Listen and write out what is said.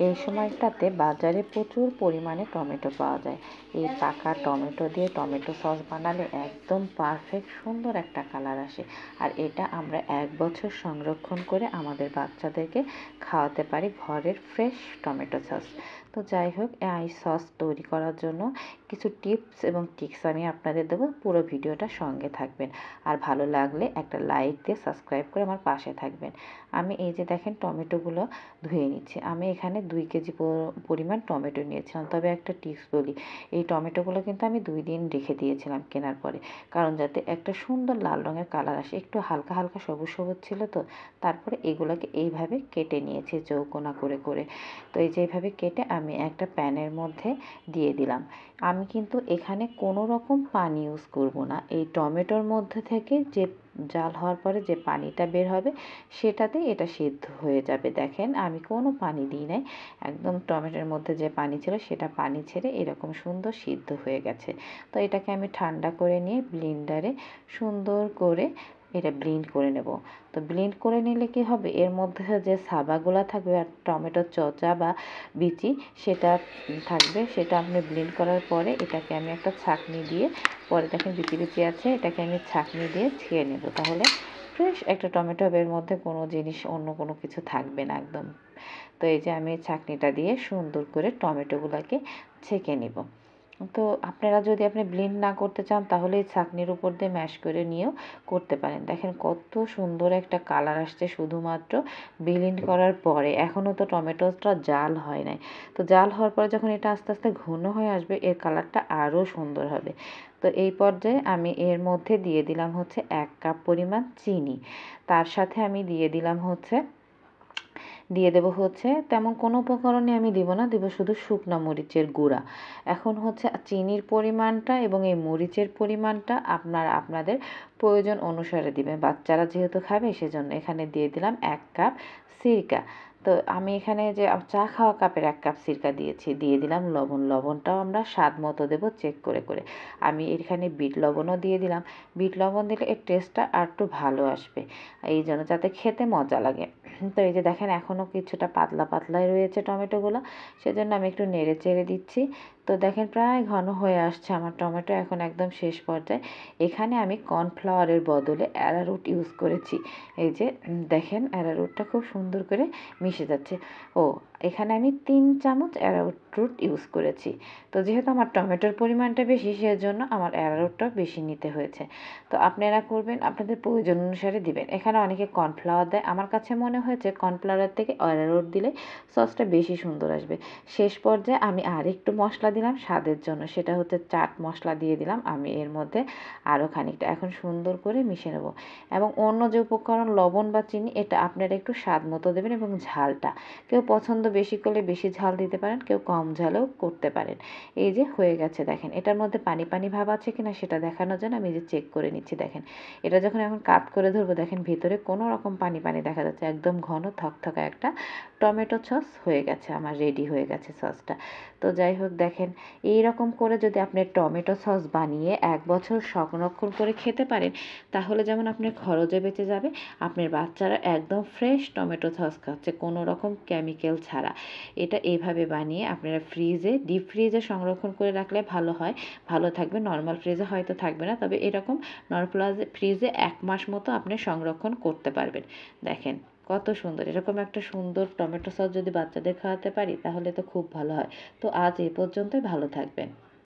এই সময়টাতে বাজারে প্রচুর পরিমাণে টমেটো পাওয়া যায়। এই পাকা টমেটো দিয়ে টমেটো সস বানালে একদম পারফেক্ট সুন্দর একটা কালার আসে। আর এটা আমরা 1 বছর সংরক্ষণ করে আমাদের বাচ্চাদেরকে খাওয়াতে পারি ঘরের ফ্রেশ টমেটো সস। তো যাই হোক, এই সস তৈরি করার জন্য কিছু টিপস এবং ট্রিক্স আমি আপনাদের দেবো, পুরো ভিডিওটা সঙ্গে থাকবেন। আর ভালো লাগলে একটা লাইক দিয়ে সাবস্ক্রাইব করে আমার পাশে থাকবেন। আমি এই যে দেখেন টমেটোগুলো ধুয়ে নিচ্ছি। আমি এখানে 2 কেজি পরিমাণ টমেটো নিয়েছিলাম। তবে একটা টিপস বলি, এই টমেটোগুলো কিন্তু আমি 2 দিন রেখে দিয়েছিলাম কেনার পরে, কারণ যাতে একটা সুন্দর লাল রঙের কালার আসে। একটু হালকা হালকা সবুজ সবুজ ছিল তো, তারপরে এগুলোকে এইভাবে কেটে নিয়েছি চৌকোনা করে করে। তো এই যে এইভাবে কেটে আমি একটা প্যানের মধ্যে দিয়ে দিলাম। আমি কিন্তু এখানে কোনো রকম পানি ইউজ করব না। এই টমেটোর মধ্যে থেকে যে জাল হওয়ার পরে যে পানিটা বের হবে সেটাতেই এটা সিদ্ধ হয়ে যাবে। দেখেন আমি কোনো পানি দিই নাই, একদম টমেটোর মধ্যে যে পানি ছিল সেটা পানি ছেড়ে এরকম সুন্দর সিদ্ধ হয়ে গেছে। তো এটাকে আমি ঠান্ডা করে নিয়ে ব্লেন্ডারে সুন্দর করে এটা ব্লেন্ড করে নেব। তো ব্লেন্ড করে নিলে কি হবে, এর মধ্যে যে সাবাগুলা থাকবে আর টমেটোর চচা বা বিচি সেটা থাকবে, সেটা আপনি ব্লেন্ড করার পরে এটাকে আমি একটা ছাঁকনি দিয়ে, পরে দেখেন বিচি বিচি আছে, এটাকে আমি ছাঁকনি দিয়ে ছেঁকে নেব। তাহলে ফ্রেশ একটা টমেটো হবে, এর মধ্যে কোনো জিনিস অন্য কোনো কিছু থাকবে না একদম। তো এই যে আমি ছাঁকনিটা দিয়ে সুন্দর করে টমেটোগুলোকে ছেঁকে নেব। তো আপনারা যদি আপনি ব্লেন্ড না করতে চান তাহলে এই ছাঁকনির উপর দিয়ে ম্যাশ করে নিয়েও করতে পারেন। দেখেন কত সুন্দর একটা কালার আসছে শুধুমাত্র ব্লেন্ড করার পরে। এখনও তো টমেটোটা জাল হয় নাই। তো জাল হওয়ার পরে যখন এটা আস্তে আস্তে ঘন হয়ে আসবে, এর কালারটা আরও সুন্দর হবে। তো এই পর্যায়ে আমি এর মধ্যে দিয়ে দিলাম হচ্ছে 1 কাপ পরিমাণ চিনি। তার সাথে আমি দিয়ে দেব হচ্ছে তেমন কোনো উপকরণই আমি দিব না, দিব শুধু শুকনো মরিচের গুঁড়া। এখন হচ্ছে চিনির পরিমাণটা এবং এই মরিচের পরিমাণটা আপনাদের প্রয়োজন অনুসারে দিবেন। বাচ্চারা যেহেতু খাবে সেজন্য এখানে দিয়ে দিলাম 1 কাপ সিরকা। তো আমি এখানে যে চা খাওয়া কাপের 1 কাপ সিরকা দিয়েছি। দিয়ে দিলাম লবণ। লবণটাও আমরা স্বাদ মতো দেবো চেক করে করে। আমি এখানে বিট লবণও দিয়ে দিলাম। বিট লবণ দিলে এর টেস্টটা আরেকটু ভালো আসবে, এই জন্য যাতে খেতে মজা লাগে। তো এই যে দেখেন এখনও কিছুটা পাতলা পাতলাই রয়েছে টমেটোগুলো, সেজন্য আমি একটু নেড়ে চেড়ে দিচ্ছি। তো দেখেন প্রায় ঘন হয়ে আসছে আমার টমেটো, এখন একদম শেষ পর্যায়ে। এখানে আমি কর্নফ্লাওয়ারের বদলে অ্যারারুট ইউজ করেছি। এই যে দেখেন অ্যারারুটটা খুব সুন্দর করে মিশে যাচ্ছে। ও, এখানে আমি 3 চামচ অ্যারারুট ইউজ করেছি। তো যেহেতু আমার টমেটোর পরিমাণটা বেশি, সেজন্য আমার অ্যারারুটটা বেশি নিতে হয়েছে। তো আপনারা করবেন আপনাদের প্রয়োজন অনুসারে দিবেন। এখানে অনেকে কর্নফ্লাওয়ার দেয়, আমার কাছে মনে হয়েছে কর্নফ্লাওয়ারের থেকে অ্যারারুট দিলে সসটা বেশি সুন্দর আসবে। শেষ পর্যায়ে আমি আরেকটু মশলা দিলাম স্বাদের জন্য, সেটা হচ্ছে চাট মশলা দিয়ে দিলাম আমি এর মধ্যে আরও খানিকটা। এখন সুন্দর করে মিশিয়ে নেব। এবং অন্য যে উপকরণ লবণ বা চিনি, এটা আপনারা একটু স্বাদ মতো দেবেন। এবং ঝালটা কেউ পছন্দ বেশি করলে বেশি ঝাল দিতে পারেন, কেউ কম ঝালেও করতে পারেন। এই যে হয়ে গেছে, দেখেন এটার মধ্যে পানি পানি ভাব আছে কিনা সেটা দেখানোর জন্য আমি যে চেক করে নিচ্ছি। দেখেন এটা যখন এখন কাট করে ধরবো, দেখেন ভিতরে কোনো রকম পানি পানি দেখা যাচ্ছে, একদম ঘন থকথকা একটা টমেটো সস হয়ে গেছে, আমার রেডি হয়ে গেছে সসটা। তো যাই হোক, দেখেন এই রকম করে যদি আপনি টমেটো সস বানিয়ে 1 বছর সংরক্ষণ করে খেতে পারেন, তাহলে যেমন আপনার খরচে বেঁচে যাবে, আপনার বাচ্চারা একদম ফ্রেশ টমেটো সস খাচ্ছে কোনো রকম কেমিক্যাল ছাড়া। এটা এইভাবে বানিয়ে আপনারা ডিপ ফ্রিজে সংরক্ষণ করে রাখলে ভালো হয়, ভালো থাকবে। নর্মাল ফ্রিজে হয়তো থাকবে না, তবে এরকম নর্মাল ফ্রিজে 1 মাস মতো আপনি সংরক্ষণ করতে পারবেন। দেখেন কত সুন্দর, এরকম একটা সুন্দর টমেটো সস যদি বাচ্চাদের খাওয়াতে পারি তাহলে তো খুব ভালো হয়। তো আজ এই পর্যন্তই, ভালো থাকবেন।